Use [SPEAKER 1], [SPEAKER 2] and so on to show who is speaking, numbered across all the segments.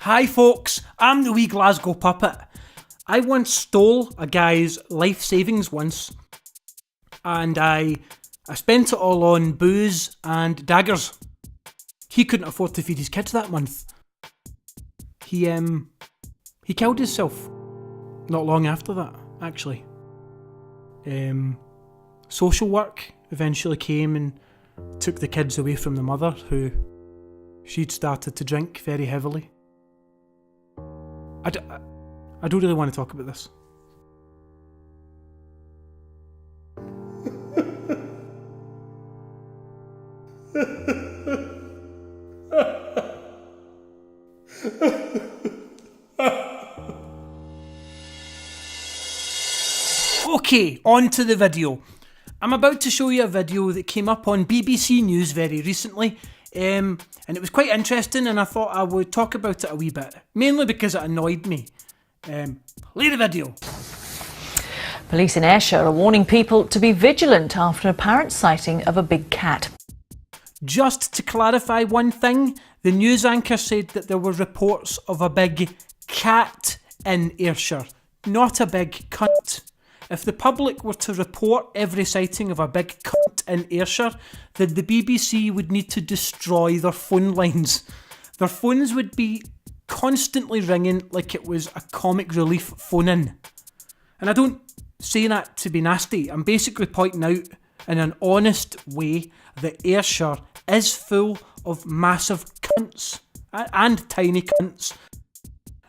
[SPEAKER 1] Hi folks, I'm the wee Glasgow puppet. I once stole a guy's life savings once, and I spent it all on booze and daggers. He couldn't afford to feed his kids that month. He killed himself. Not long after that, actually. Social work eventually came and took the kids away from the mother, who she'd started to drink very heavily. I don't really want to talk about this. Okay, on to the video. I'm about to show you a video that came up on BBC News very recently, and it was quite interesting, and I thought I would talk about it a wee bit, mainly because it annoyed me. Play the video.
[SPEAKER 2] Police in Ayrshire are warning people to be vigilant after an apparent sighting of a big cat.
[SPEAKER 1] Just to clarify one thing, the news anchor said that there were reports of a big cat in Ayrshire, not a big cunt. If the public were to report every sighting of a big cunt in Ayrshire, then the BBC would need to destroy their phone lines. Their phones would be constantly ringing like it was a comic relief phone-in. And I don't say that to be nasty. I'm basically pointing out in an honest way that Ayrshire is full of massive cunts and tiny cunts.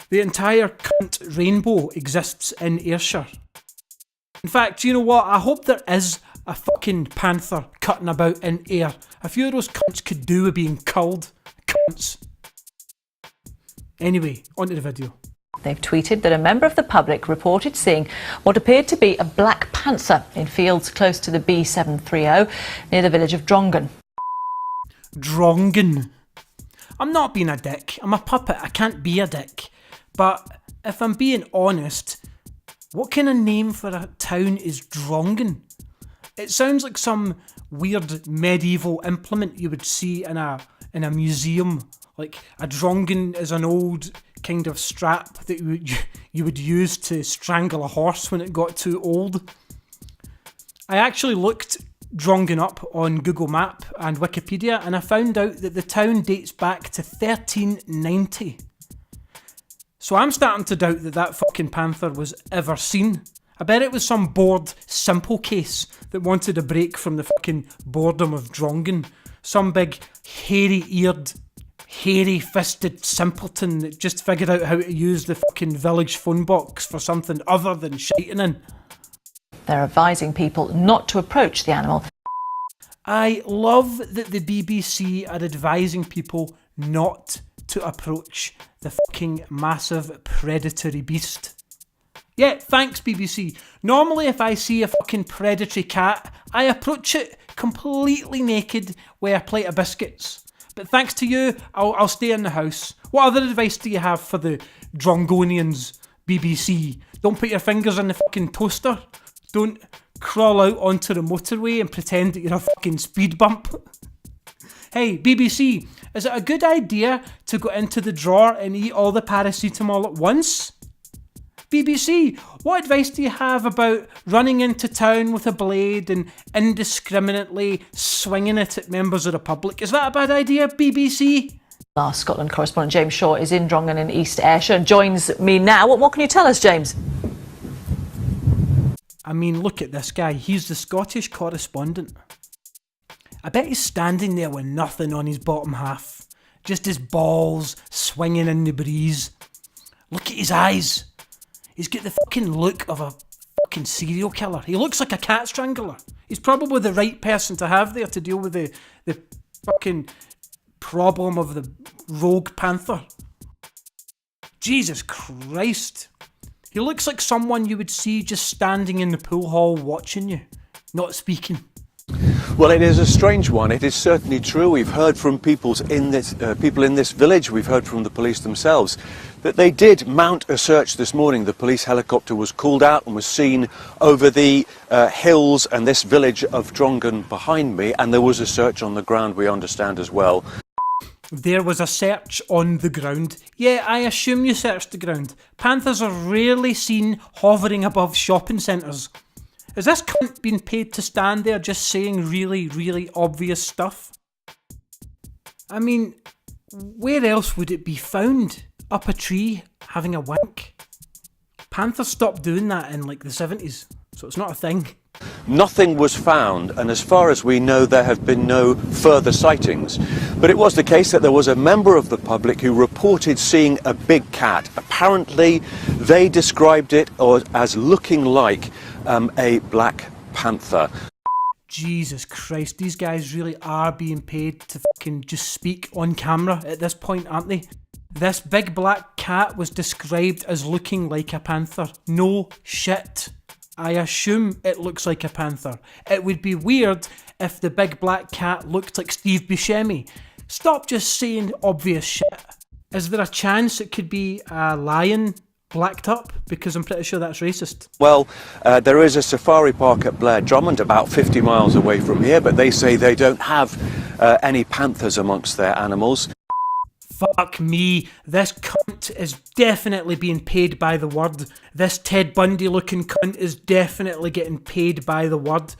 [SPEAKER 1] The entire cunt rainbow exists in Ayrshire. In fact, you know what? I hope there is a fucking panther cutting about in Ayr. A few of those cunts could do with being culled. Cunts. Anyway, on to the video.
[SPEAKER 2] They've tweeted that a member of the public reported seeing what appeared to be a black panther in fields close to the B730 near the village of Drongan.
[SPEAKER 1] Drongan. I'm not being a dick. I'm a puppet. I can't be a dick. But if I'm being honest, what kind of name for a town is Drongan? It sounds like some weird medieval implement you would see in a museum. Like a drongan is an old kind of strap that you would use to strangle a horse when it got too old. I actually looked Drongan up on Google Map and Wikipedia, and I found out that the town dates back to 1390. So I'm starting to doubt that fucking panther was ever seen. I bet it was some bored simple case that wanted a break from the fucking boredom of Drongan. Some big hairy-eared, hairy-fisted simpleton that just figured out how to use the fucking village phone box for something other than shiting in.
[SPEAKER 2] They're advising people not to approach the animal.
[SPEAKER 1] I love that the BBC are advising people not to approach the fucking massive predatory beast. Yeah, thanks BBC. Normally if I see a fucking predatory cat, I approach it completely naked with a plate of biscuits. But thanks to you, I'll stay in the house. What other advice do you have for the Drongonians, BBC? Don't put your fingers in the fucking toaster. Don't crawl out onto the motorway and pretend that you're a fucking speed bump. Hey, BBC, is it a good idea to go into the drawer and eat all the paracetamol at once? BBC, what advice do you have about running into town with a blade and indiscriminately swinging it at members of the public? Is that a bad idea, BBC?
[SPEAKER 2] Our Scotland correspondent James Shaw is in Drongan in East Ayrshire and joins me now. What can you tell us, James?
[SPEAKER 1] I mean, look at this guy. He's the Scottish correspondent. I bet he's standing there with nothing on his bottom half. Just his balls swinging in the breeze. Look at his eyes. He's got the fucking look of a fucking serial killer. He looks like a cat strangler. He's probably the right person to have there to deal with the fucking problem of the rogue panther. Jesus Christ. He looks like someone you would see just standing in the pool hall watching you, not speaking.
[SPEAKER 3] Well, it is a strange one. It is certainly true. We've heard from people in this village. We've heard from the police themselves that they did mount a search this morning. The police helicopter was called out and was seen over the hills and this village of Drongan behind me, and there was a search on the ground, we understand, as well.
[SPEAKER 1] There was a search on the ground. Yeah, I assume you searched the ground. Panthers are rarely seen hovering above shopping centres. Is this cunt being paid to stand there just saying really, really obvious stuff? I mean, where else would it be found? Up a tree, having a wank? Panthers stopped doing that in like the 70s, so it's not a thing.
[SPEAKER 3] Nothing was found, and as far as we know, there have been no further sightings. But it was the case that there was a member of the public who reported seeing a big cat. Apparently, they described it as looking like a black panther.
[SPEAKER 1] Jesus Christ, these guys really are being paid to fucking just speak on camera at this point, aren't they? This big black cat was described as looking like a panther. No shit. I assume it looks like a panther. It would be weird if the big black cat looked like Steve Buscemi. Stop just saying obvious shit. Is there a chance it could be a lion blacked up? Because I'm pretty sure that's racist.
[SPEAKER 3] Well, there is a safari park at Blair Drummond about 50 miles away from here, but they say they don't have any panthers amongst their animals.
[SPEAKER 1] Fuck me, this cunt is definitely being paid by the word. This Ted Bundy looking cunt is definitely getting paid by the word.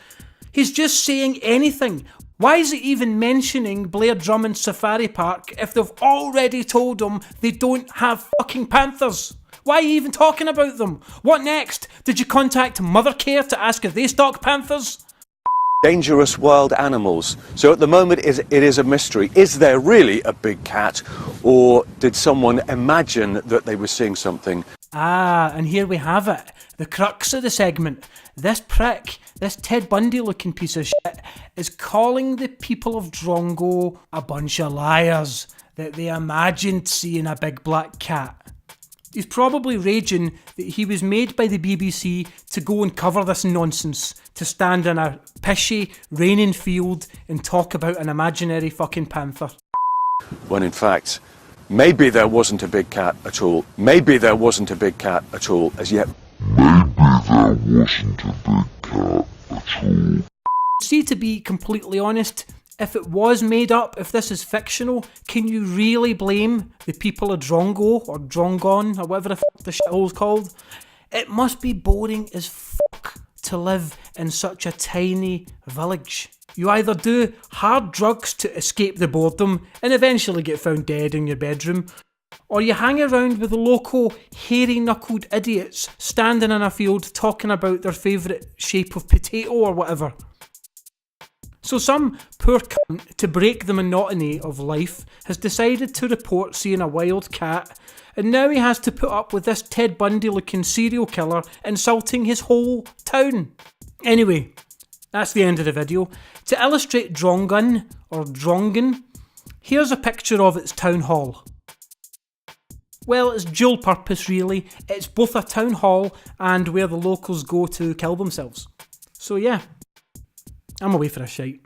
[SPEAKER 1] He's just saying anything. Why is he even mentioning Blair Drummond Safari Park if they've already told him they don't have fucking panthers? Why are you even talking about them? What next? Did you contact Mothercare to ask if they stock panthers?
[SPEAKER 3] Dangerous wild animals. So at the moment it is a mystery. Is there really a big cat, or did someone imagine that they were seeing something?
[SPEAKER 1] Ah, and here we have it. The crux of the segment. This prick, this Ted Bundy looking piece of shit, is calling the people of Drongo a bunch of liars, that they imagined seeing a big black cat. He's probably raging that he was made by the BBC to go and cover this nonsense, to stand in a pishy, raining field and talk about an imaginary fucking panther.
[SPEAKER 3] When in fact, maybe there wasn't a big cat at all. Maybe there wasn't a big cat at all as yet.
[SPEAKER 1] See, to be completely honest, if it was made up, if this is fictional, can you really blame the people of Drongo or Drongon or whatever the fuck the shithole's called? It must be boring as fuck to live in such a tiny village. You either do hard drugs to escape the boredom and eventually get found dead in your bedroom, or you hang around with the local hairy-knuckled idiots standing in a field talking about their favourite shape of potato or whatever. So some poor cunt, to break the monotony of life, has decided to report seeing a wild cat, and now he has to put up with this Ted Bundy looking serial killer insulting his whole town. Anyway, that's the end of the video. To illustrate Drongun, or Drongen, here's a picture of its town hall. Well, it's dual purpose really. It's both a town hall and where the locals go to kill themselves. So yeah. I'm away for a shite.